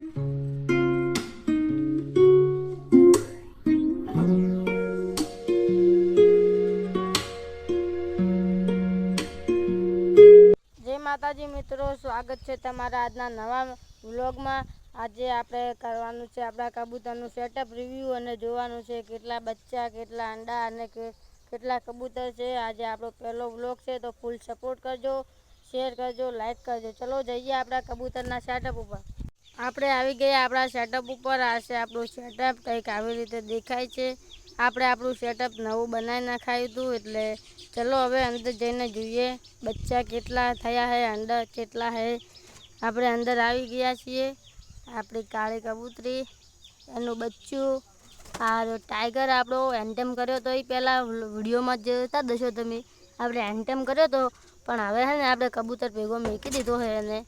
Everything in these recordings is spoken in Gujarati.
જય માતાજી મિત્રો, સ્વાગત છે તમારા આજના નવા વ્લોગમાં। આજે આપણે કરવાનું છે આપણા કબૂતરનું સેટઅપ રિવ્યૂ અને જોવાનું છે કેટલા બચ્ચા, કેટલા અંડા અને કેટલા કબૂતર છે। આજે આપણો પહેલો વ્લોગ છે તો ફૂલ સપોર્ટ કરજો, શેર કરજો, લાઈક કરજો। ચલો જઈએ આપણા કબૂતરના સેટઅપ ઉપર। આપણે આવી ગયા આપણા સેટઅપ ઉપર। આ છે આપણું સેટઅપ, કંઈક આવી રીતે દેખાય છે। આપણે આપણું સેટઅપ નવું બનાવી નાખાયું હતું, એટલે ચલો હવે અંદર જઈને જોઈએ બચ્ચા કેટલા થયા છે, અંડા કેટલા છે। આપણે અંદર આવી ગયા છીએ। આપણી કાળી કબૂતરી, એનું બચ્ચું, આ ટાઈગર આપણો એન્ટેમ કર્યો તો એ પહેલાં વિડીયોમાં જોતા દશો તમે। આપણે એન્ટેમ કર્યો તો, પણ હવે છે ને આપણે કબૂતર ભેગો મૂકી દીધો છે એને।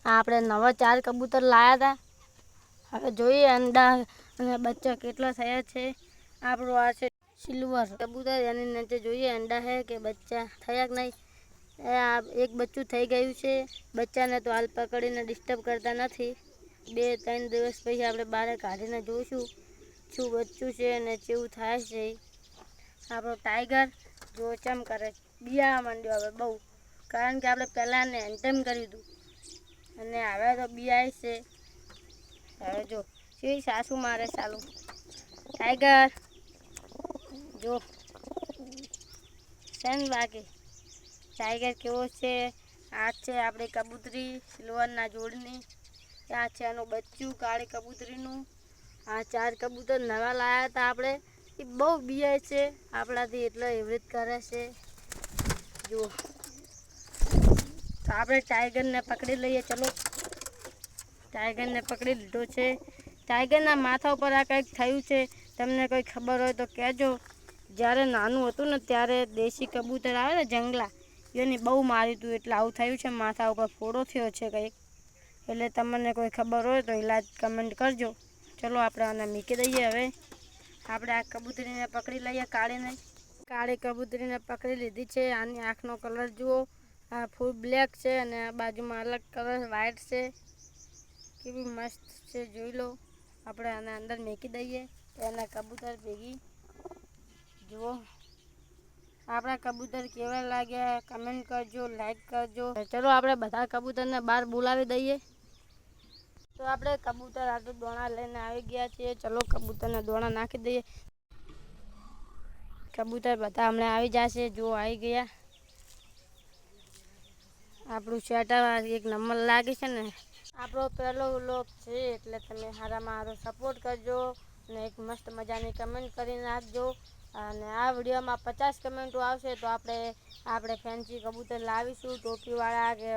આપણે નવા 4 કબૂતર લાવ્યા હતા। હવે જોઈએ અંડા અને બચ્ચા કેટલા થયા છે। આપણું આ છે સિલ્વર કબૂતર, એની નીચે જોઈએ અંડા છે કે બચ્ચા થયા કે નહીં। આ એક બચ્ચું થઈ ગયું છે। બચ્ચાને તો હાલ પકડીને ડિસ્ટર્બ કરતા નથી। 2-3 દિવસ પછી આપણે બહાર કાઢીને જોઈશું શું બચ્ચું છે અને કેવું થાય છે। આપણો ટાઈગર જો ચમ કરે, બિયાવા માંડ્યો હવે બહુ, કારણ કે આપણે પહેલાં એને એન્ટેમ કર્યું હતું અને હવે તો બિયાય છે। હવે જો કેવી સાસુ મારે ચાલુ ટાઈગર જો સેન બાકી ટાઈગર કેવો છે। આ છે આપણી કબૂતરી સિલ્વરના જોડની, આ છે એનું બચ્ચું કાળી કબૂતરીનું। આ 4 કબૂતર નવા લાવ્યા હતા આપણે, એ બહુ બિયાય છે આપણાથી, એટલે એવી રીતે કરે છે જુઓ। તો આપણે ટાઈગરને પકડી લઈએ, ચલો। ટાઈગરને પકડી લીધો છે। ટાઈગરના માથા ઉપર આ કંઈક થયું છે, તમને કોઈ ખબર હોય તો કહેજો। જ્યારે નાનું હતું ને ત્યારે દેશી કબૂતર આવે ને જંગલા, એને બહુ માર્યું હતું, એટલે આવું થયું છે, માથા ઉપર ફોડો થયો છે કંઈક। એટલે તમને કોઈ ખબર હોય તો ઈલાજ કમેન્ટ કરજો। ચલો આપણે આને મૂકી દઈએ। હવે આપણે આ કબૂતરીને પકડી લઈએ, કાળી કબૂતરીને પકડી લીધી છે। આની આંખનો કલર જુઓ, આ ફૂલ બ્લેક છે અને આ બાજુમાં અલગ કલર વ્હાઇટ છે, કેવી મસ્ત છે જોઈ લો। આપણે આને અંદર મૂકી દઈએ એના કબૂતર ભેગી, જુઓ આપણા કબૂતર કેવા લાગ્યા કમેન્ટ કરજો, લાઈક કરજો। ચલો આપણે બધા કબૂતરને બહાર બોલાવી દઈએ। તો આપણે કબૂતર આટલું દોણા લઈને આવી ગયા છીએ, ચલો કબૂતરને દોણા નાખી દઈએ। કબૂતર બધા હમણાં આવી જશે, જો આવી ગયા। આપણું સેટઅપ એક નંબર લાગે છે ને। આપણો પહેલો વ્લોગ છે એટલે તમે સારામાં સારો સપોર્ટ કરજો અને એક મસ્ત મજાની કમેન્ટ કરી નાખજો। અને આ વિડીયોમાં 50 કમેન્ટો આવશે તો આપણે ફેન્સી કબૂતર લાવીશું, ટોપીવાળા કે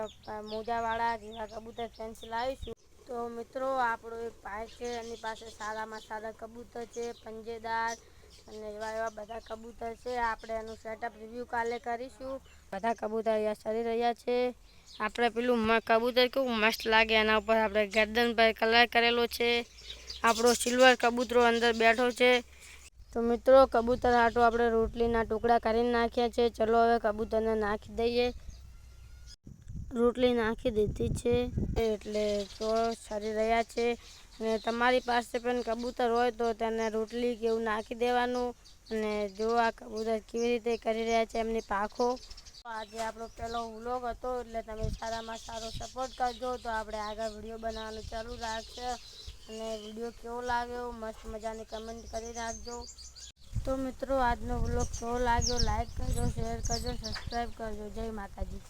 મોજાવાળા જેવા કબૂતર ફેન્સી લાવીશું। તો મિત્રો આપણો એક ભાઈ છે, એની પાસે સારામાં સારા કબૂતર છે, પંજેદાર અને એવા બધા કબૂતર છે। આપણે એનું સેટઅપ રિવ્યૂ કાલે કરીશું। બધા કબૂતર અહીંયા ચરી રહ્યા છે। આપણે પેલું કબૂતર કેવું મસ્ત લાગે, એના ઉપર આપણે ગરદન પર કલર કરેલો છે। આપણો સિલ્વર કબૂતરો અંદર બેઠો છે। તો મિત્રો કબૂતર હાટું આપણે રોટલીના ટુકડા કરીને નાખ્યા છે। ચલો હવે કબૂતરને નાખી દઈએ। રોટલી નાખી દીધી છે એટલે તો ચરી રહ્યા છે। અને તમારી પાસે પણ કબૂતર હોય તો તેને રોટલી કે એવું નાખી દેવાનું। અને જો આ કબૂતર કેવી રીતે કરી રહ્યા છે એમની પાંખો। આજે આપણો પહેલો વ્લોગ હતો એટલે તમે સારામાં સારો સપોર્ટ કરજો, તો આપણે આગળ વિડીયો બનાવવાનું ચાલુ રાખશે। અને વિડીયો કેવો લાગ્યો મસ્ત મજાની કમેન્ટ કરી રાખજો। તો મિત્રો આજનો વ્લોગ કેવો લાગ્યો લાઈક કરજો, શેર કરજો, સબસ્ક્રાઈબ કરજો। જય માતાજી।